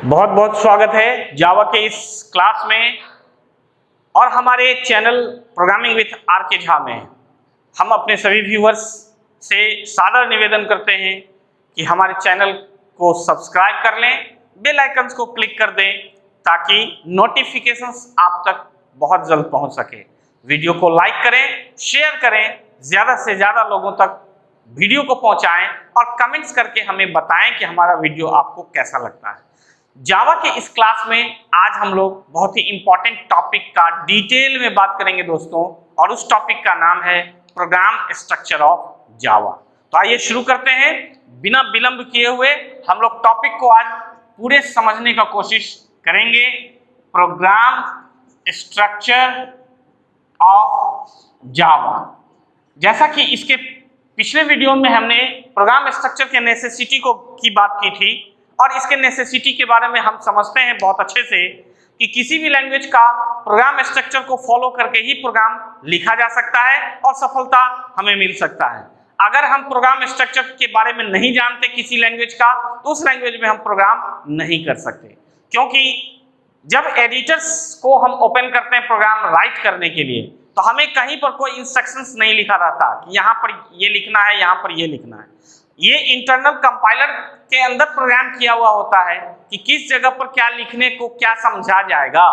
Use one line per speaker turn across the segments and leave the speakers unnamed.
बहुत बहुत स्वागत है जावा के इस क्लास में और हमारे चैनल प्रोग्रामिंग विथ आर के झा में। हम अपने सभी व्यूअर्स से सादर निवेदन करते हैं कि हमारे चैनल को सब्सक्राइब कर लें, बेल आइकन्स को क्लिक कर दें ताकि नोटिफिकेशंस आप तक बहुत जल्द पहुंच सके। वीडियो को लाइक करें, शेयर करें, ज़्यादा से ज़्यादा लोगों तक वीडियो को पहुंचाएं और कमेंट्स करके हमें बताएं कि हमारा वीडियो आपको कैसा लगता है। जावा के इस क्लास में आज हम लोग बहुत ही इंपॉर्टेंट टॉपिक का डिटेल में बात करेंगे दोस्तों, और उस टॉपिक का नाम है प्रोग्राम स्ट्रक्चर ऑफ जावा। तो आइए शुरू करते हैं। बिना विलंब किए हुए हम लोग टॉपिक को आज पूरे समझने का कोशिश करेंगे। Program structure of Java. जैसा कि इसके पिछले वीडियो में हमने प्रोग्राम स्ट्रक्चर के नेसेसिटी की बात की थी, और इसके नेसेसिटी के बारे में हम समझते हैं बहुत अच्छे से कि किसी भी लैंग्वेज का प्रोग्राम स्ट्रक्चर को फॉलो करके ही प्रोग्राम लिखा जा सकता है और सफलता हमें मिल सकता है। अगर हम प्रोग्राम स्ट्रक्चर के बारे में नहीं जानते किसी लैंग्वेज का, तो उस लैंग्वेज में हम प्रोग्राम नहीं कर सकते, क्योंकि जब एडिटर्स को हम ओपन करते हैं प्रोग्राम राइट करने के लिए, तो हमें कहीं पर कोई इंस्ट्रक्शंस नहीं लिखा रहता कि यहाँ पर ये लिखना है, यहाँ पर ये लिखना है। ये इंटरनल कंपाइलर के अंदर प्रोग्राम किया हुआ होता है कि किस जगह पर क्या लिखने को क्या समझा जाएगा।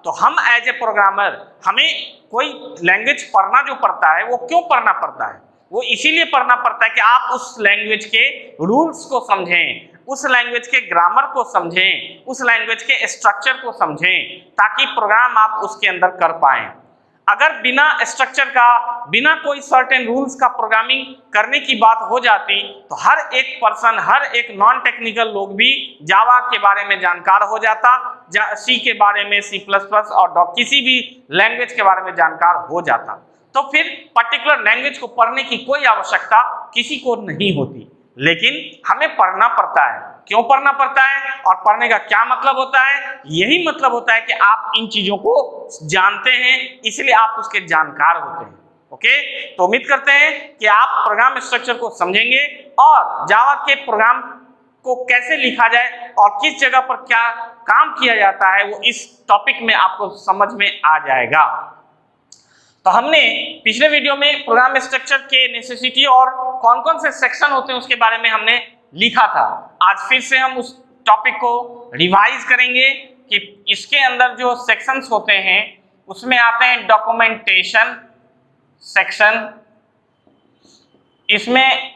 तो हम एज ए प्रोग्रामर, हमें कोई लैंग्वेज पढ़ना जो पड़ता है वो क्यों पढ़ना पड़ता है? वो इसीलिए पढ़ना पड़ता है कि आप उस लैंग्वेज के रूल्स को समझें, उस लैंग्वेज के ग्रामर को समझें, उस लैंग्वेज के स्ट्रक्चर को समझें, ताकि प्रोग्राम आप उसके अंदर कर पाएं। अगर बिना स्ट्रक्चर का, बिना कोई सर्टेन रूल्स का प्रोग्रामिंग करने की बात हो जाती, तो हर एक पर्सन, हर एक नॉन टेक्निकल लोग भी जावा के बारे में जानकार हो जाता, सी के बारे में, C++ और किसी भी लैंग्वेज के बारे में जानकार हो जाता। तो फिर पर्टिकुलर लैंग्वेज को पढ़ने की कोई आवश्यकता किसी को नहीं होती, लेकिन हमें पढ़ना पड़ता है। क्यों पढ़ना पड़ता है और पढ़ने का क्या मतलब होता है? यही मतलब होता है कि आप इन चीजों को जानते हैं, इसलिए आप उसके जानकार होते हैं। ओके, तो उम्मीद करते हैं कि आप प्रोग्राम स्ट्रक्चर को समझेंगे और जावा के प्रोग्राम को कैसे लिखा जाए और किस जगह पर क्या काम किया जाता है, वो इस टॉपिक में आपको समझ में आ जाएगा। तो हमने पिछले वीडियो में प्रोग्राम स्ट्रक्चर के नेसेसिटी और कौन कौन से सेक्शन होते हैं उसके बारे में हमने लिखा था। आज फिर से हम उस टॉपिक को रिवाइज करेंगे कि इसके अंदर जो सेक्शंस होते हैं उसमें आते हैं डॉक्यूमेंटेशन सेक्शन, इसमें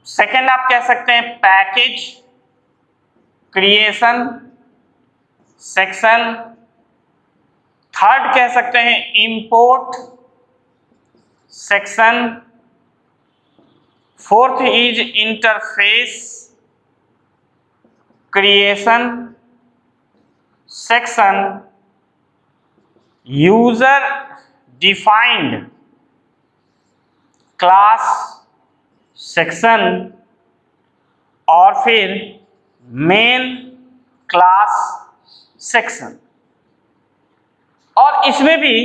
सेकंड आप कह सकते हैं पैकेज क्रिएशन सेक्शन, थर्ड कह सकते हैं import section, fourth is interface creation section, user defined class section, और फिर मेन क्लास सेक्शन। और इसमें भी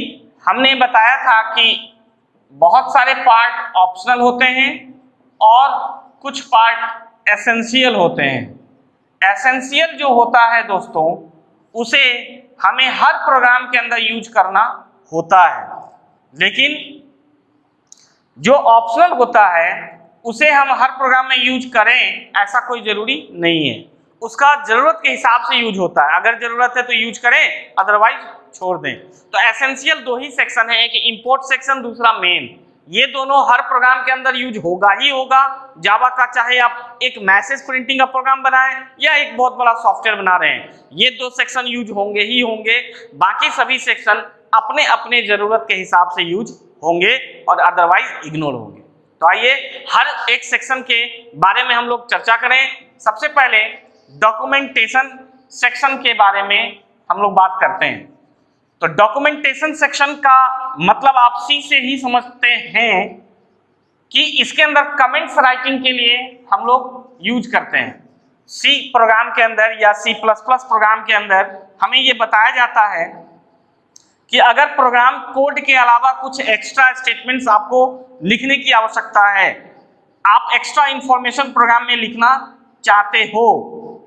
हमने बताया था कि बहुत सारे पार्ट ऑप्शनल होते हैं और कुछ पार्ट एसेंशियल होते हैं। एसेंशियल जो होता है दोस्तों, उसे हमें हर प्रोग्राम के अंदर यूज करना होता है, लेकिन जो ऑप्शनल होता है उसे हम हर प्रोग्राम में यूज करें ऐसा कोई जरूरी नहीं है। उसका जरूरत के हिसाब से यूज होता है, अगर जरूरत है तो यूज करें, अदरवाइज छोड़ दें। तो एसेंशियल दो ही सेक्शन है, एक इंपोर्ट सेक्शन, दूसरा मेन। ये दोनों हर प्रोग्राम के अंदर यूज होगा ही होगा जावा का, चाहे आप एक मैसेज प्रिंटिंग का प्रोग्राम बनाएं या एक बहुत बड़ा सॉफ्टवेयर बना रहे हैं, ये दो सेक्शन यूज होंगे ही होंगे। बाकी सभी सेक्शन अपने अपने जरूरत के हिसाब से यूज होंगे और अदरवाइज इग्नोर होंगे। तो आइए हर एक सेक्शन के बारे में हम लोग चर्चा करें। सबसे पहले डॉक्यूमेंटेशन सेक्शन के बारे में हम लोग बात करते हैं। तो डॉक्यूमेंटेशन सेक्शन का मतलब आप सी से ही समझते हैं कि इसके अंदर कमेंट्स राइटिंग के लिए हम लोग यूज करते हैं। सी प्रोग्राम के अंदर या C++ प्रोग्राम के अंदर हमें ये बताया जाता है कि अगर प्रोग्राम कोड के अलावा कुछ एक्स्ट्रा स्टेटमेंट्स आपको लिखने की आवश्यकता है, आप एक्स्ट्रा इंफॉर्मेशन प्रोग्राम में लिखना चाहते हो,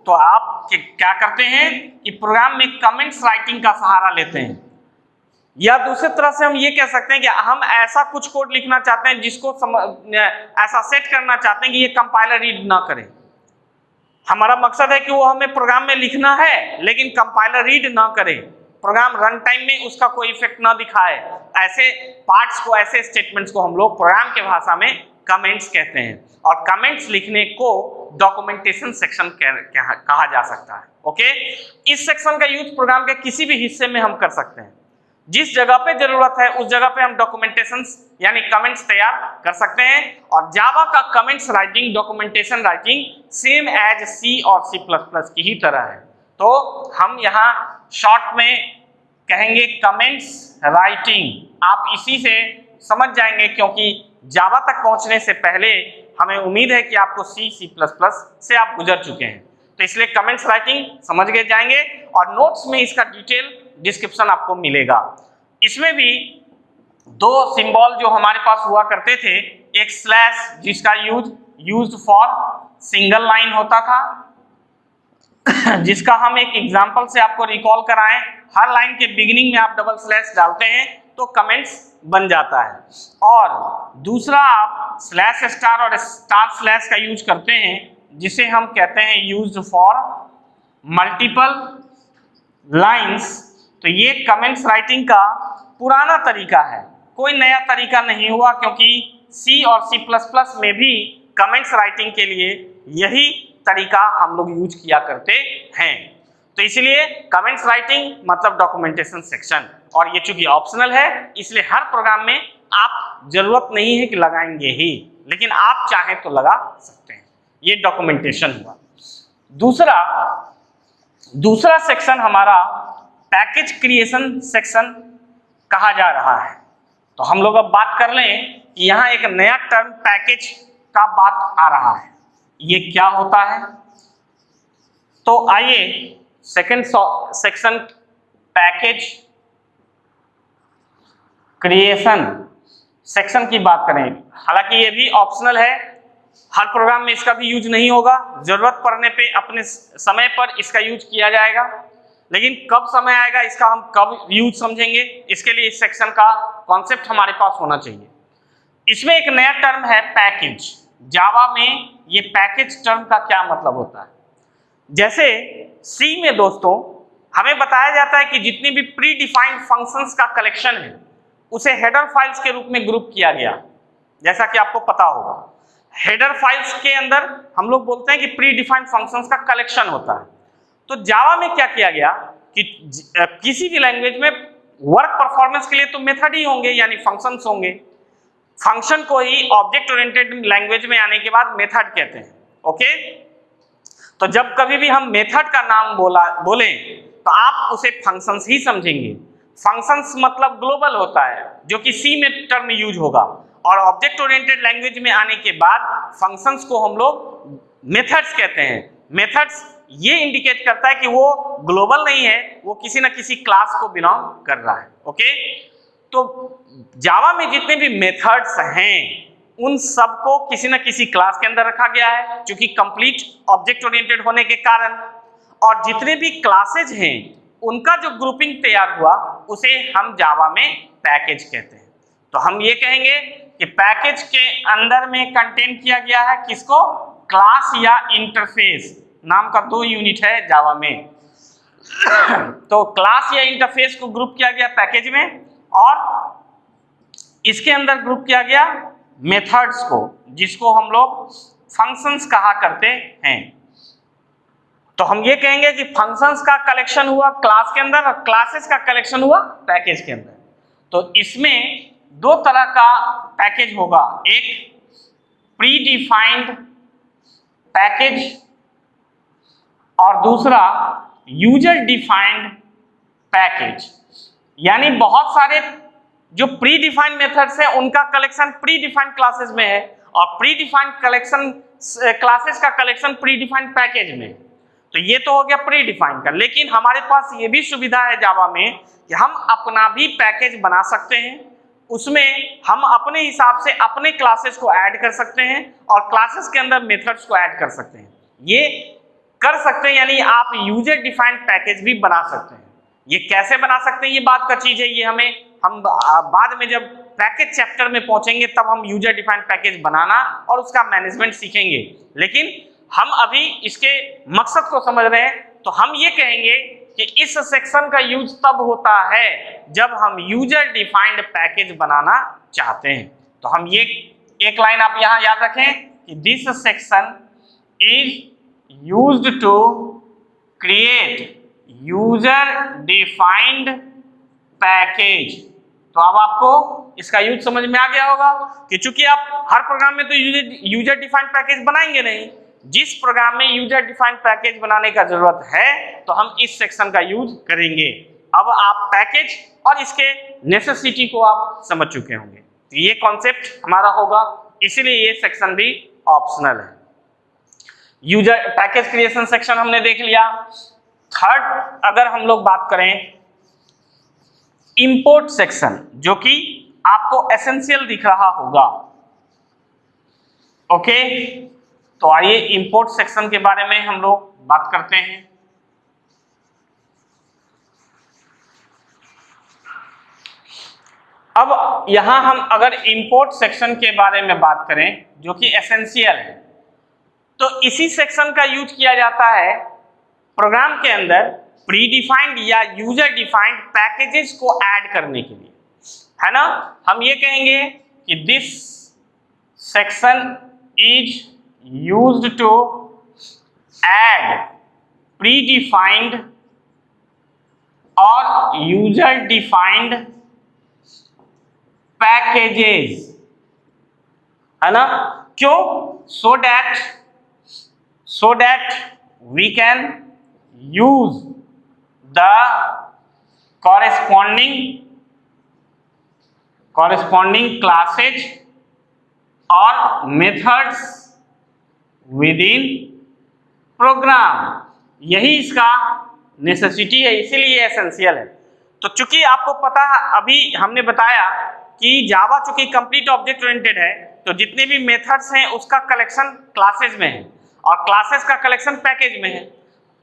तो आप क्या करते हैं कि प्रोग्राम में कमेंट्स राइटिंग का सहारा लेते हैं, या दूसरी तरह से हम ये कह सकते हैं कि हम ऐसा कुछ कोड लिखना चाहते हैं जिसको ऐसा सेट करना चाहते हैं कि ये कंपाइलर रीड ना करे। हमारा मकसद है कि वो हमें प्रोग्राम में लिखना है लेकिन कंपाइलर रीड ना करे, प्रोग्राम रन टाइम में उसका कोई इफेक्ट ना दिखाए। ऐसे पार्ट्स को, ऐसे स्टेटमेंट्स को हम लोग प्रोग्राम के भाषा में कमेंट्स कहते हैं, और कमेंट्स लिखने को डॉक्यूमेंटेशन सेक्शन कहा जा सकता है। ओके, इस सेक्शन का यूज प्रोग्राम के किसी भी हिस्से में हम कर सकते हैं। जिस जगह पे जरूरत है उस जगह पे हम डॉक्यूमेंटेशन यानी कमेंट्स तैयार कर सकते हैं। और जावा का comments writing, documentation writing same as C और C++ की ही तरह है। तो हम यहाँ शॉर्ट में कहेंगे कमेंट्स राइटिंग। आप इसी से समझ जाएंगे, क्योंकि जावा तक पहुंचने से पहले हमें उम्मीद है कि आपको C++ से आप गुजर चुके हैं, तो इसलिए कमेंट्स राइटिंग समझ गए जाएंगे। और नोट्स में इसका डिटेल डिस्क्रिप्शन आपको मिलेगा। इसमें भी दो सिंबल जो हमारे पास हुआ करते थे, एक स्लैश जिसका यूज्ड फॉर सिंगल लाइन होता था, जिसका हम एक एग्जांपल से आपको रिकॉल कराएं। हर लाइन के बिगिनिंग में आप डबल स्लैश डालते हैं तो कमेंट्स बन जाता है। और दूसरा आप स्लैश स्टार और स्टार स्लैश का यूज करते हैं, जिसे हम कहते हैं यूज्ड फॉर मल्टीपल लाइंस। तो ये कमेंट्स राइटिंग का पुराना तरीका है, कोई नया तरीका नहीं हुआ, क्योंकि C और C++ में भी कमेंट्स राइटिंग के लिए यही तरीका हम लोग यूज किया करते हैं। तो इसलिए कमेंट्स राइटिंग मतलब डॉक्यूमेंटेशन सेक्शन, और ये चूंकि ऑप्शनल है इसलिए हर प्रोग्राम में आप जरूरत नहीं है कि लगाएंगे ही, लेकिन आप चाहें तो लगा सकते हैं। ये डॉक्यूमेंटेशन हुआ। दूसरा सेक्शन हमारा पैकेज क्रिएशन सेक्शन कहा जा रहा है। तो हम लोग अब बात कर लें कि यहाँ एक नया टर्म पैकेज का बात आ रहा है, ये क्या होता है। तो आइए second section package creation section की बात करें। हालांकि ये भी ऑप्शनल है, हर प्रोग्राम में इसका भी यूज नहीं होगा, जरूरत पड़ने पे अपने समय पर इसका यूज किया जाएगा, लेकिन कब समय आएगा इसका हम कब यूज समझेंगे, इसके लिए इस सेक्शन का कॉन्सेप्ट हमारे पास होना चाहिए। इसमें एक नया टर्म है पैकेज। जावा में ये पैकेज टर्म का क्या मतलब होता है। जैसे सी में दोस्तों हमें बताया जाता है कि जितनी भी प्री डिफाइंड फंक्शंस का कलेक्शन है उसे हेडर फाइल्स के रूप में ग्रुप किया गया। जैसा कि आपको पता होगा, हेडर फाइल्स के अंदर हम लोग बोलते हैं कि प्री डिफाइंड फंक्शंस का कलेक्शन होता है। तो जावा में क्या किया गया कि किसी भी लैंग्वेज में वर्क परफॉर्मेंस के लिए तो मेथड ही होंगे, यानी फंक्शंस होंगे। फंक्शन को ही ऑब्जेक्ट ओरिएंटेड लैंग्वेज में आने के बाद मेथड कहते हैं। ओके, तो जब कभी भी हम मेथड का नाम बोलें तो आप उसे फंक्शंस ही समझेंगे। फंक्शंस मतलब ग्लोबल होता है, जो कि सी में टर्म यूज होगा, और ऑब्जेक्ट ओरिएंटेड लैंग्वेज में आने के बाद फंक्शंस को हम लोग मेथड्स कहते हैं। मेथड्स ये इंडिकेट करता है कि वो ग्लोबल नहीं है, वो किसी ना किसी क्लास को बिलोंग कर रहा है। ओके, तो जावा में जितने भी मेथड्स हैं उन सबको किसी ना किसी क्लास के अंदर रखा गया है, क्योंकि कंप्लीट ऑब्जेक्ट ओरिएंटेड होने के कारण। और जितने भी क्लासेज हैं उनका जो ग्रुपिंग तैयार हुआ उसे हम जावा में पैकेज कहते हैं। तो हम ये कहेंगे कि पैकेज के अंदर में कंटेन किया गया है किसको, क्लास या इंटरफेस नाम का 2 यूनिट है जावा में। तो क्लास या इंटरफेस को ग्रुप किया गया पैकेज में, और इसके अंदर ग्रुप किया गया मेथड्स को, जिसको हम लोग फंक्शंस कहा करते हैं। तो हम ये कहेंगे कि फंक्शंस का कलेक्शन हुआ क्लास के अंदर और क्लासेस का कलेक्शन हुआ पैकेज के अंदर। तो इसमें 2 तरह का पैकेज होगा, एक प्री डिफाइंड पैकेज और दूसरा यूजर डिफाइंड पैकेज। यानी बहुत सारे जो प्री डिफाइंड मेथड्स हैं उनका कलेक्शन प्री डिफाइंड क्लासेस में है, और प्री डिफाइंड कलेक्शन क्लासेस का कलेक्शन प्री डिफाइंड पैकेज में। तो ये तो हो गया प्री डिफाइंड का, लेकिन हमारे पास ये भी सुविधा है जावा में कि हम अपना भी पैकेज बना सकते हैं। उसमें हम अपने हिसाब से अपने क्लासेस को ऐड कर सकते हैं और क्लासेस के अंदर मेथड्स को ऐड कर सकते हैं। ये कर सकते हैं, यानी आप यूजर डिफाइंड पैकेज भी बना सकते हैं। ये कैसे बना सकते हैं ये बात का चीज है, ये हम बाद में जब पैकेज चैप्टर में पहुंचेंगे तब हम यूजर डिफाइंड पैकेज बनाना और उसका मैनेजमेंट सीखेंगे। लेकिन हम अभी इसके मकसद को समझ रहे हैं, तो हम ये कहेंगे कि इस सेक्शन का यूज तब होता है जब हम यूजर डिफाइंड पैकेज बनाना चाहते हैं। तो हम ये एक लाइन आप यहां याद रखें कि this section is used to create user defined package. तो अब आपको इसका यूज समझ में आ गया होगा कि चूंकि आप हर प्रोग्राम में तो यूजर डिफाइंड पैकेज बनाएंगे नहीं, जिस प्रोग्राम में यूजर डिफाइंड पैकेज बनाने का जरूरत है तो हम इस सेक्शन का यूज करेंगे। अब आप पैकेज और इसके नेसेसिटी को आप समझ चुके होंगे, तो ये कॉन्सेप्ट हमारा होगा, इसीलिए ये सेक्शन भी ऑप्शनल है। यूजर पैकेज क्रिएशन सेक्शन हमने देख लिया। थर्ड अगर हम लोग बात करें इंपोर्ट सेक्शन, जो कि आपको एसेंशियल दिख रहा होगा। ओके, तो आइए इंपोर्ट सेक्शन के बारे में हम लोग बात करते हैं। अब यहां हम अगर इंपोर्ट सेक्शन के बारे में बात करें जो कि एसेंशियल है, तो इसी सेक्शन का यूज किया जाता है प्रोग्राम के अंदर प्री डिफाइंड या यूजर डिफाइंड पैकेजेस को ऐड करने के लिए, है ना। हम ये कहेंगे कि this section is used to add predefined और यूजर डिफाइंड पैकेजेस, है ना। क्यों? so that we can use the corresponding classes or methods within program। यही इसका नेसेसिटी है, इसीलिए एसेंशियल है। तो चूंकि आपको पता है, अभी हमने बताया कि जावा चूंकि कंप्लीट ऑब्जेक्ट ओरिएंटेड है, तो जितने भी मेथड्स हैं उसका कलेक्शन क्लासेस में है और क्लासेस का कलेक्शन पैकेज में है।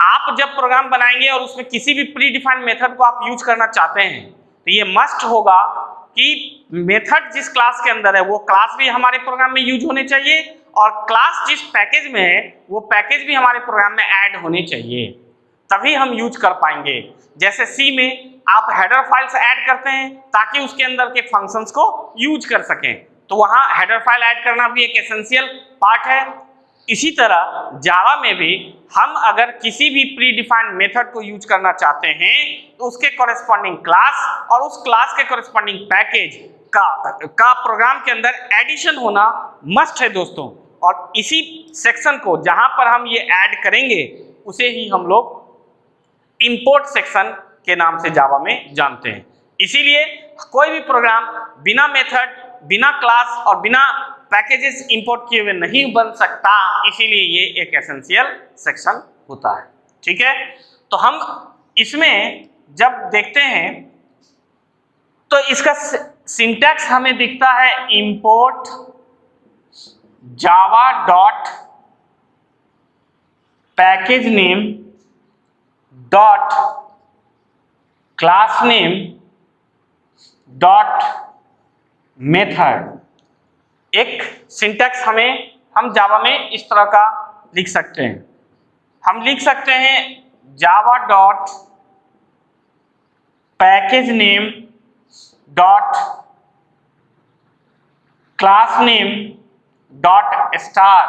आप जब प्रोग्राम बनाएंगे और उसमें किसी भी प्री डिफाइंड मेथड को आप यूज करना चाहते हैं, तो ये मस्ट होगा कि मेथड जिस क्लास के अंदर है वो क्लास भी हमारे प्रोग्राम में यूज होने चाहिए और क्लास जिस पैकेज में है वो पैकेज भी हमारे प्रोग्राम में ऐड होने चाहिए, तभी हम यूज कर पाएंगे। जैसे सी में आप हेडर फाइल्स ऐड करते हैं ताकि उसके अंदर के फंक्शंस को यूज कर सकें, तो वहां हेडर फाइल ऐड करना भी एक एसेंशियल पार्ट है। इसी तरह जावा में भी हम अगर किसी भी प्री डिफाइंड मेथड को यूज करना चाहते हैं तो उसके कॉरेस्पॉन्डिंग क्लास और उस क्लास के कॉरेस्पॉन्डिंग पैकेज का प्रोग्राम के अंदर एडिशन होना मस्ट है दोस्तों। और इसी सेक्शन को जहां पर हम ये ऐड करेंगे उसे ही हम लोग इंपोर्ट सेक्शन के नाम से जावा में जानते हैं। इसीलिए कोई भी प्रोग्राम बिना मेथड, बिना क्लास और बिना पैकेजेस इंपोर्ट किए हुए नहीं बन सकता, इसीलिए ये एक एसेंशियल सेक्शन होता है। ठीक है, तो हम इसमें जब देखते हैं तो इसका सिंटैक्स हमें दिखता है import Java dot package name dot class name dot method. एक सिंटैक्स हम जावा में इस तरह का लिख सकते हैं। हम लिख सकते हैं Java dot package name dot class name dot star.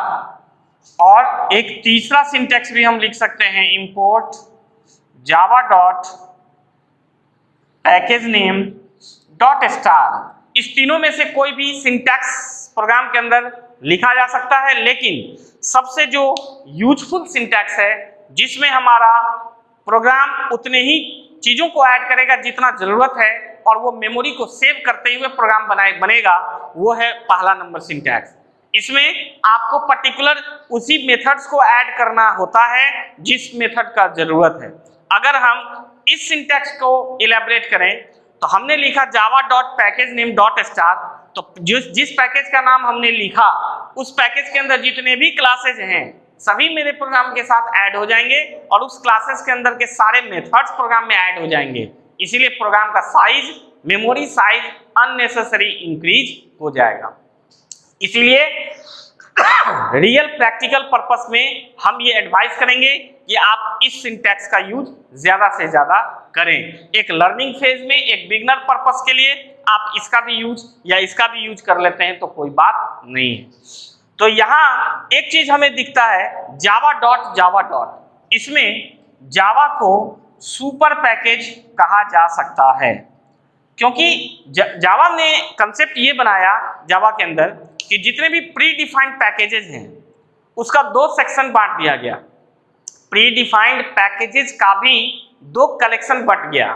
और एक तीसरा सिंटैक्स भी हम लिख सकते हैं import Java dot package name dot star. इस तीनों में से कोई भी सिंटैक्स प्रोग्राम के अंदर लिखा जा सकता है, लेकिन सबसे जो यूजफुल सिंटैक्स है जिसमें हमारा प्रोग्राम उतने ही चीजों को ऐड करेगा जितना जरूरत है और वो मेमोरी को सेव करते हुए प्रोग्राम बनेगा, वो है पहला नंबर सिंटैक्स। इसमें आपको पर्टिकुलर उसी मेथड्स को ऐड करना होता है जिस मेथड का जरूरत है। अगर हम इस सिंटैक्स को इलैबोरेट करें तो हमने लिखा Java dot package name dot star, तो जिस पैकेज का नाम हमने लिखा उस पैकेज के अंदर जितने भी क्लासेज हैं सभी मेरे प्रोग्राम के साथ ऐड हो जाएंगे और उस क्लासेस के अंदर के सारे मेथड्स प्रोग्राम में ऐड हो जाएंगे। इसीलिए प्रोग्राम का size, memory size unnecessary increase हो जाएगा। इसीलिए रियल प्रैक्टिकल पर्पस में हम ये एडवाइस करेंगे कि आप इस सिंटैक्स का यूज ज्यादा से ज्यादा करें। एक लर्निंग फेज में, एक बिगनर पर्पस के लिए आप इसका भी यूज या इसका भी यूज कर लेते हैं तो कोई बात नहीं है। तो यहाँ एक चीज हमें दिखता है java.java. इसमें जावा को सुपर पैकेज कहा जा सकता है, क्योंकि जावा ने कंसेप्ट ये बनाया जावा के अंदर कि जितने भी प्री डिफाइंड पैकेजेस हैं उसका दो सेक्शन बांट दिया गया। प्री डिफाइंड पैकेजेस का भी दो कलेक्शन बट गया।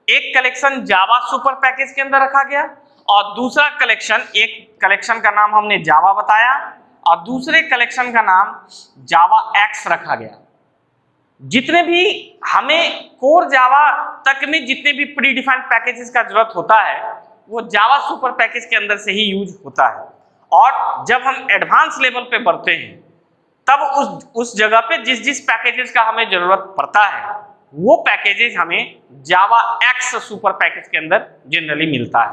एक कलेक्शन जावा सुपर पैकेज के अंदर रखा गया और दूसरा कलेक्शन, एक कलेक्शन का नाम हमने जावा बताया और दूसरे कलेक्शन का नाम जावा एक्स रखा गया। जितने भी हमें कोर जावा तक में जितने भी प्री डिफाइंड पैकेजेस का जरूरत होता है वो जावा सुपर पैकेज के अंदर से ही यूज होता है। और जब हम एडवांस लेवल पे बढ़ते हैं तब उस जगह पे जिस पैकेजेस का हमें जरूरत पड़ता है वो पैकेजेस हमें जावा एक्स सुपर पैकेज के अंदर जनरली मिलता है।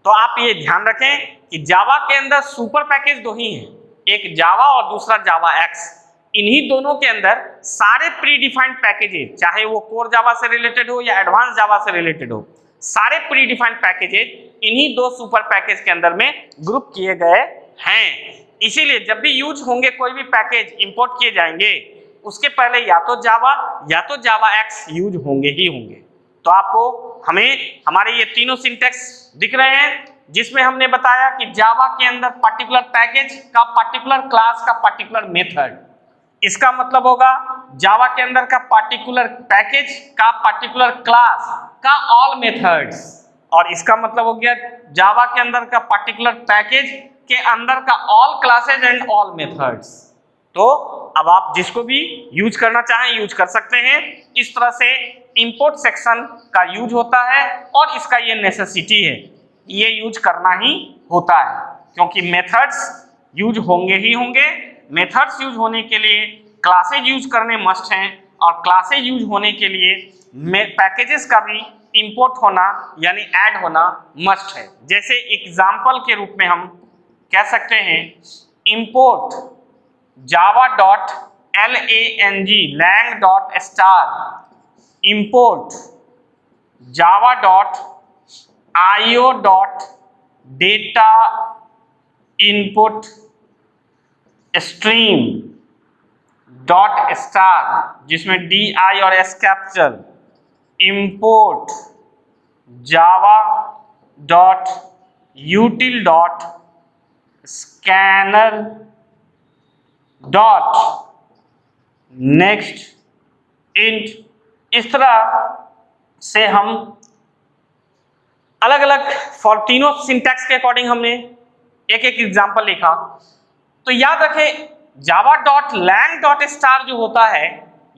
तो आप ये ध्यान रखें कि जावा के अंदर सुपर पैकेज दो ही हैं, एक जावा और दूसरा जावा एक्स। इन्हीं दोनों के अंदर सारे प्री डिफाइंड पैकेजेस, चाहे वो कोर जावा से रिलेटेड हो या एडवांस जावा से रिलेटेड हो, सारे प्री डिफाइंड पैकेजेस इन्हीं दो सुपर पैकेज के अंदर में ग्रुप किए गए हैं। इसीलिए जब भी यूज होंगे कोई भी पैकेज इंपोर्ट किए जाएंगे उसके पहले या तो जावा एक्स यूज होंगे ही होंगे। तो आपको हमें हमारे ये तीनों सिंटैक्स दिख रहे हैं जिसमें हमने बताया कि जावा के अंदर पर्टिकुलर पैकेज का, पर्टिकुलर क्लास का, पर्टिकुलर मेथड, इसका मतलब होगा जावा के अंदर का पर्टिकुलर पैकेज का, पर्टिकुलर क्लास का ऑल मेथड्स, और इसका मतलब हो गया जावा के अंदर का पर्टिकुलर पैकेज के अंदर का all classes and all methods. तो अब आप जिसको भी यूज करना चाहें यूज कर सकते हैं। इस तरह से इंपोर्ट सेक्शन का यूज होता है और इसका ये नेसेसिटी है, ये यूज करना ही होता है क्योंकि मेथड्स यूज होंगे ही होंगे। मेथड्स यूज होने के लिए क्लासेज यूज करने मस्ट हैं और क्लासेज यूज होने के लिए पैकेजेस का भी इंपोर्ट होना यानी ऐड होना मस्ट है। जैसे एग्जाम्पल के रूप में हम कह सकते हैं import java.lang.star, import java.io.data input stream .star जिसमें DI और S capture, import java.util.scanner next int। इस तरह से हम अलग अलग फॉर तीनों सिंटैक्स के अकॉर्डिंग हमने एक एक एग्जांपल लिखा। तो याद रखें java.lang.star जो होता है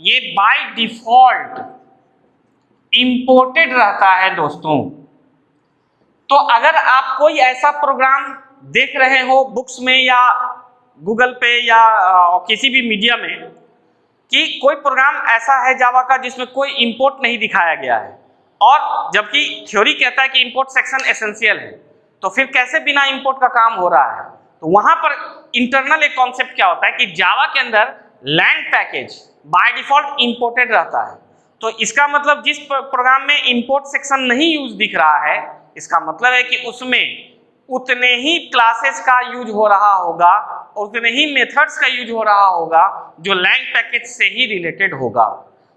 ये बाय डिफॉल्ट इंपोर्टेड रहता है दोस्तों। तो अगर आप कोई ऐसा प्रोग्राम देख रहे हो बुक्स में या गूगल पे या किसी भी मीडिया में कि कोई प्रोग्राम ऐसा है जावा का जिसमें कोई इंपोर्ट नहीं दिखाया गया है और जबकि थ्योरी कहता है कि इंपोर्ट सेक्शन एसेंशियल है, तो फिर कैसे बिना इंपोर्ट का काम हो रहा है? तो वहां पर इंटरनल एक कॉन्सेप्ट क्या होता है कि जावा के अंदर lang package by default imported रहता है। तो इसका मतलब जिस प्रोग्राम में इंपोर्ट सेक्शन नहीं यूज दिख रहा है इसका मतलब है कि उसमें उतने ही क्लासेस का यूज हो रहा होगा, उतने ही मेथड्स का यूज हो रहा होगा जो लैंग पैकेज से ही रिलेटेड होगा।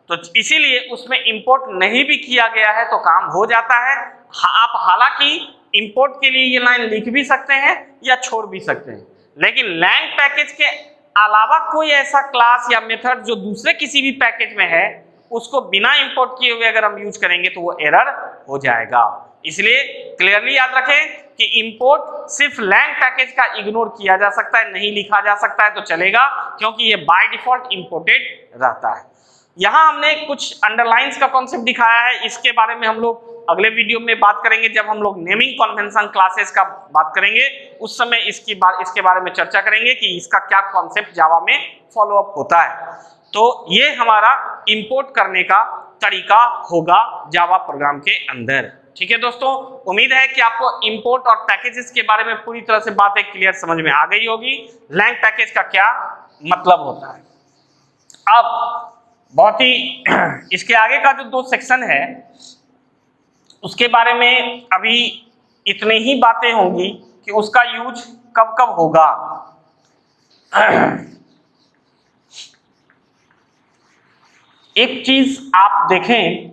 तो इसीलिए उसमें इंपोर्ट नहीं भी किया गया है तो काम हो जाता है। आप हालांकि इंपोर्ट के लिए ये लाइन लिख भी सकते हैं या छोड़ भी सकते हैं, लेकिन लैंग पैकेज के अलावा कोई ऐसा क्लास या मेथड जो दूसरे किसी भी पैकेज में है उसको बिना इंपोर्ट किए हुए अगर हम यूज करेंगे तो वो एरर हो जाएगा। इसलिए क्लियरली याद रखें कि इंपोर्ट सिर्फ लैंग पैकेज का इग्नोर किया जा सकता है, नहीं लिखा जा सकता है तो चलेगा क्योंकि ये बाय डिफॉल्ट इंपोर्टेड रहता है। यहाँ हमने कुछ अंडरलाइंस का कॉन्सेप्ट दिखाया है, इसके बारे में हम लोग अगले वीडियो में बात करेंगे। जब हम लोग नेमिंग कन्वेंशन क्लासेस का बात करेंगे उस समय इसके बारे में चर्चा करेंगे कि इसका क्या कॉन्सेप्ट जावा में फॉलो अप होता है। तो ये हमारा इंपोर्ट करने का तरीका होगा जावा प्रोग्राम के अंदर। ठीक है दोस्तों, उम्मीद है कि आपको इंपोर्ट और पैकेजेस के बारे में पूरी तरह से बातें क्लियर समझ में आ गई होगी। लैंग पैकेज का क्या मतलब होता है। अब बहुत ही इसके आगे का जो 2 सेक्शन है उसके बारे में अभी इतनी ही बातें होंगी कि उसका यूज कब कब होगा। एक चीज आप देखें,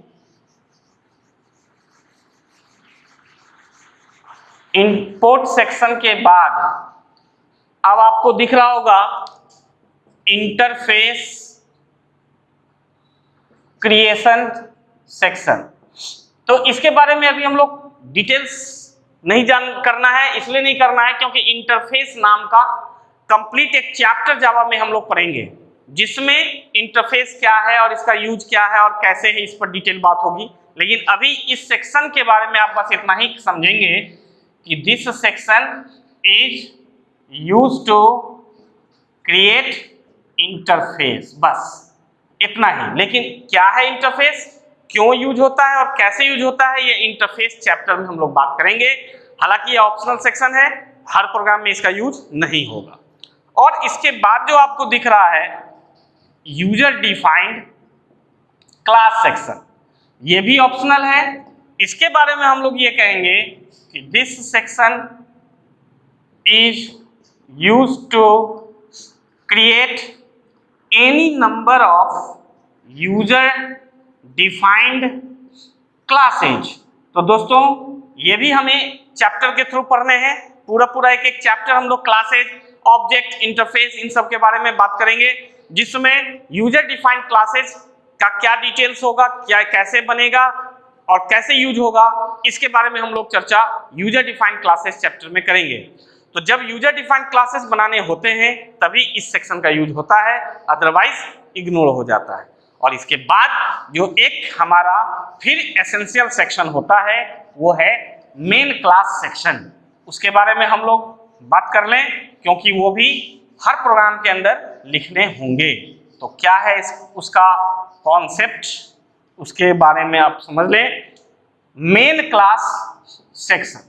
इंपोर्ट सेक्शन के बाद अब आपको दिख रहा होगा इंटरफेस क्रिएशन सेक्शन। तो इसके बारे में अभी हम लोग डिटेल्स नहीं करना है, इसलिए नहीं करना है क्योंकि इंटरफेस नाम का कंप्लीट एक चैप्टर जावा में हम लोग पढ़ेंगे जिसमें इंटरफेस क्या है और इसका यूज क्या है और कैसे है, इस पर डिटेल बात होगी। लेकिन अभी इस सेक्शन के बारे में आप बस इतना ही समझेंगे कि this section is used to create interface, बस इतना ही। लेकिन क्या है इंटरफेस, क्यों यूज होता है और कैसे यूज होता है, ये इंटरफेस चैप्टर में हम लोग बात करेंगे। हालांकि ये ऑप्शनल सेक्शन है, हर प्रोग्राम में इसका यूज नहीं होगा। और इसके बाद जो आपको दिख रहा है यूजर डिफाइंड क्लास सेक्शन, ये भी ऑप्शनल है। इसके बारे में हम लोग ये कहेंगे कि this section is used to create any number of user defined classes. तो दोस्तों ये भी हमें चैप्टर के थ्रू पढ़ने हैं, पूरा एक चैप्टर हम लोग क्लासेज, ऑब्जेक्ट, इंटरफेस, इन सब के बारे में बात करेंगे, जिसमें यूजर डिफाइंड क्लासेज का क्या डिटेल्स होगा, क्या कैसे बनेगा और कैसे यूज होगा, इसके बारे में हम लोग चर्चा यूजर डिफाइंड क्लासेस चैप्टर में करेंगे। तो जब यूजर डिफाइंड क्लासेस बनाने होते हैं तभी इस सेक्शन का यूज होता है, अदरवाइज इग्नोर हो जाता है। और इसके बाद जो एक हमारा फिर एसेंशियल सेक्शन होता है वो है मेन क्लास सेक्शन। उसके बारे में हम लोग बात कर लें क्योंकि वो भी हर प्रोग्राम के अंदर लिखने होंगे। तो क्या है उसका कॉन्सेप्ट, उसके बारे में आप समझ लें। मेन क्लास सेक्शन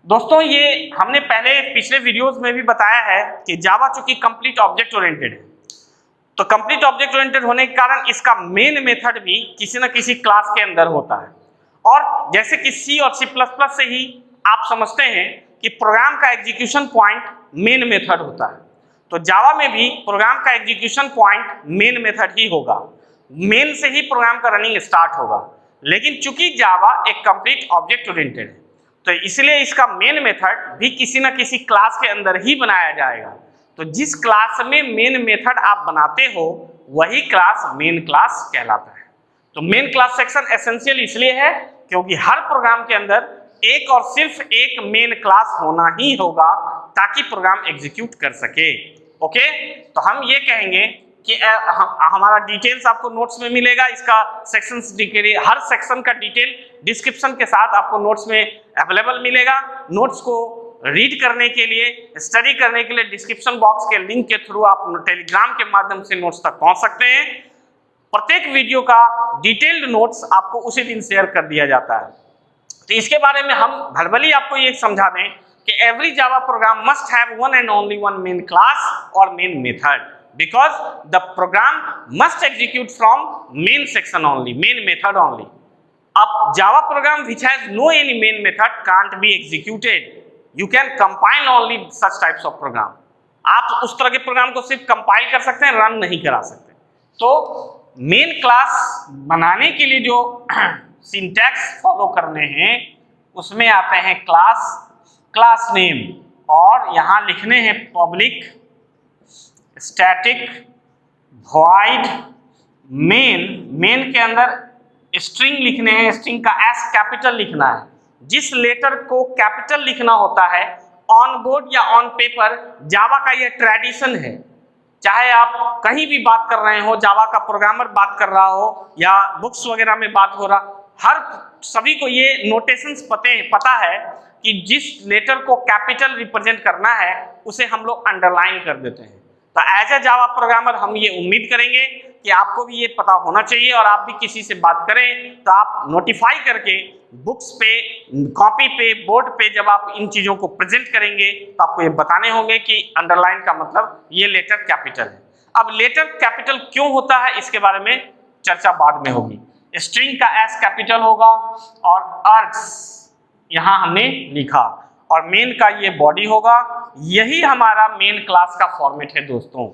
दोस्तों, ये हमने पहले पिछले वीडियोस में भी बताया है कि जावा चूंकि कंप्लीट ऑब्जेक्ट ओरिएंटेड है, तो कंप्लीट ऑब्जेक्ट ओरिएंटेड होने के कारण इसका मेन मेथड भी किसी न किसी क्लास के अंदर होता है। और जैसे कि सी और सी प्लस प्लस से ही आप समझते हैं कि प्रोग्राम का एग्जीक्यूशन पॉइंट मेन मेथड होता है, तो जावा में भी प्रोग्राम का एग्जीक्यूशन पॉइंट मेन मेथड ही होगा, मेन से ही प्रोग्राम का रनिंग स्टार्ट होगा। लेकिन चूंकि जावा एक कंप्लीट ऑब्जेक्ट ओरिएंटेड है तो इसलिए इसका मेन मेथड भी किसी न किसी क्लास के अंदर ही बनाया जाएगा। तो जिस क्लास में मेन मेथड आप बनाते हो वही क्लास मेन क्लास कहलाता है। तो मेन क्लास सेक्शन एसेंशियल इसलिए है क्योंकि हर प्रोग्राम के अंदर एक और सिर्फ एक मेन क्लास होना ही होगा ताकि प्रोग्राम एग्जीक्यूट कर सके। ओके, तो हम ये कहेंगे कि हमारा डिटेल्स आपको नोट्स में मिलेगा, इसका सेक्शंस डिटेल, हर सेक्शन का डिटेल डिस्क्रिप्शन के साथ आपको नोट्स में अवेलेबल मिलेगा। नोट्स को रीड करने के लिए, स्टडी करने के लिए डिस्क्रिप्शन बॉक्स के लिंक के थ्रू आप टेलीग्राम के माध्यम से नोट्स तक पहुंच सकते हैं। प्रत्येक वीडियो का डिटेल्ड नोट्स आपको उसी दिन शेयर कर दिया जाता है। तो इसके बारे में हम भलभली आपको ये समझा दें कि every Java program must have one and only one main class और main method, because the program must execute from main section only, main method only. अब Java program which has no any main method can't be executed. You can compile only such types of program. आप उस तरह के programme को सिर्फ compile कर सकते हैं, रन नहीं करा सकते। तो मेन क्लास बनाने के लिए जो सिंटैक्स फॉलो करने हैं उसमें आते हैं क्लास, क्लास नेम, और यहाँ लिखने हैं public static void main. Main के अंदर स्ट्रिंग लिखने हैं, स्ट्रिंग का एस कैपिटल लिखना है। जिस लेटर को कैपिटल लिखना होता है ऑन बोर्ड या ऑन पेपर, जावा का यह ट्रेडिशन है चाहे आप कहीं भी बात कर रहे हो, जावा का प्रोग्रामर बात कर रहा हो या बुक्स वगैरह में बात हो रहा, हर सभी को ये नोटेशंस पता है कि जिस लेटर को कैपिटल रिप्रेजेंट करना है उसे हम लोग अंडरलाइन कर देते हैं। तो एज ए जावा प्रोग्रामर हम ये उम्मीद करेंगे कि आपको भी ये पता होना चाहिए, और आप भी किसी से बात करें तो आप नोटिफाई करके बुक्स पे, कॉपी पे, बोर्ड पे जब आप इन चीज़ों को प्रेजेंट करेंगे तो आपको ये बताने होंगे कि अंडरलाइन का मतलब ये लेटर कैपिटल है। अब लेटर कैपिटल क्यों होता है इसके बारे में चर्चा बाद में होगी। स्ट्रिंग का एस कैपिटल होगा और आर्क्स यहाँ हमने लिखा, और मेन का ये बॉडी होगा। यही हमारा मेन क्लास का फॉर्मेट है दोस्तों।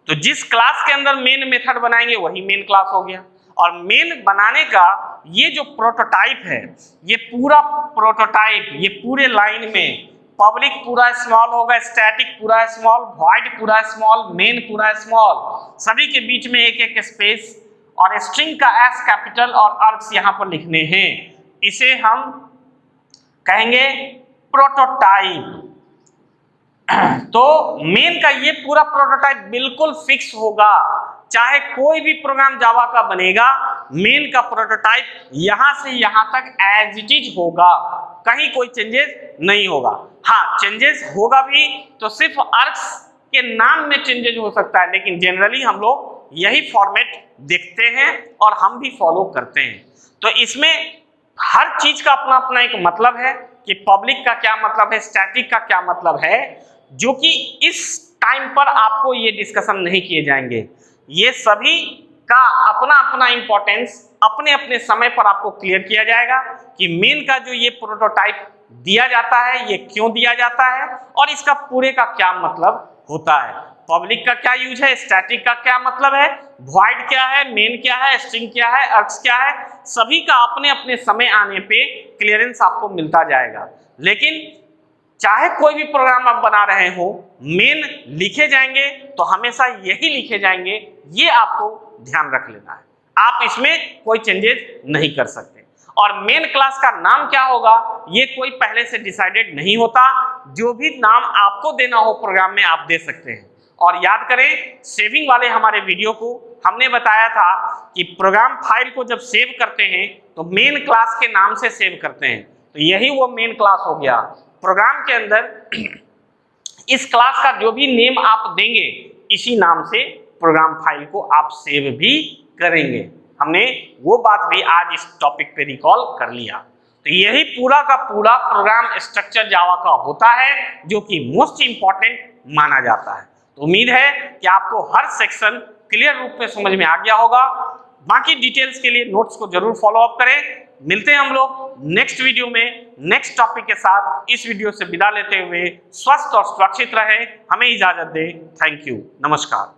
तो जिस क्लास के अंदर मेन मेथड बनाएंगे वही मेन क्लास हो गया। और मेन बनाने का ये जो प्रोटोटाइप है, ये पूरा प्रोटोटाइप, ये पूरे लाइन में पब्लिक पूरा स्मॉल होगा, स्टैटिक पूरा स्मॉल, वॉइड पूरा स्मॉल, मेन पूरा स्मॉल, सभी के बीच में एक एक स्पेस, और स्ट्रिंग का एस कैपिटल और आर्क्स यहाँ पर लिखने हैं। इसे हम कहेंगे प्रोटोटाइप। तो मेन का ये पूरा प्रोटोटाइप बिल्कुल फिक्स होगा, चाहे कोई भी प्रोग्राम जावा का बनेगा, मेन का प्रोटोटाइप यहां से यहां तक एज इट इज होगा, कहीं कोई चेंजेस नहीं होगा। हाँ, चेंजेस होगा भी तो सिर्फ आर्क्स के नाम में चेंजेस हो सकता है, लेकिन जनरली हम लोग यही फॉर्मेट देखते हैं और हम भी फॉलो करते हैं। तो इसमें हर चीज का अपना अपना एक मतलब है कि पब्लिक का क्या मतलब है, स्टैटिक का क्या मतलब है, जो कि इस टाइम पर आपको ये डिस्कशन नहीं किए जाएंगे। ये सभी का अपना अपना इंपॉर्टेंस अपने अपने समय पर आपको क्लियर किया जाएगा कि मेन का जो ये प्रोटोटाइप दिया जाता है ये क्यों दिया जाता है और इसका पूरे का क्या मतलब होता है। पब्लिक का क्या यूज है, स्टैटिक का क्या मतलब है, वॉइड क्या है, मेन क्या है, स्ट्रिंग क्या है, आर्क्स क्या है, सभी का अपने अपने समय आने पे क्लियरेंस आपको मिलता जाएगा। लेकिन चाहे कोई भी प्रोग्राम आप बना रहे हो, मेन लिखे जाएंगे तो हमेशा यही लिखे जाएंगे, ये आपको ध्यान रख लेना है। आप इसमें कोई चेंजेस नहीं कर सकते। और मेन क्लास का नाम क्या होगा ये कोई पहले से डिसाइडेड नहीं होता, जो भी नाम आपको देना हो प्रोग्राम में आप दे सकते हैं। और याद करें, सेविंग वाले हमारे वीडियो को हमने बताया था कि प्रोग्राम फाइल को जब सेव करते हैं तो मेन क्लास के नाम से सेव करते हैं, तो यही वो मेन क्लास हो गया। प्रोग्राम के अंदर इस क्लास का जो भी नेम आप देंगे इसी नाम से प्रोग्राम फाइल को आप सेव भी करेंगे। हमने वो बात भी आज इस टॉपिक पे रिकॉल कर लिया। तो यही पूरा का पूरा प्रोग्राम स्ट्रक्चर जावा का होता है, जो कि मोस्ट इंपॉर्टेंट माना जाता है। तो उम्मीद है कि आपको हर सेक्शन क्लियर रूप में समझ में आ गया होगा। बाकी डिटेल्स के लिए नोट्स को जरूर फॉलो अप करें। मिलते हैं हम लोग नेक्स्ट वीडियो में नेक्स्ट टॉपिक के साथ। इस वीडियो से विदा लेते हुए स्वस्थ और सुरक्षित रहें, हमें इजाजत दें। थैंक यू, नमस्कार।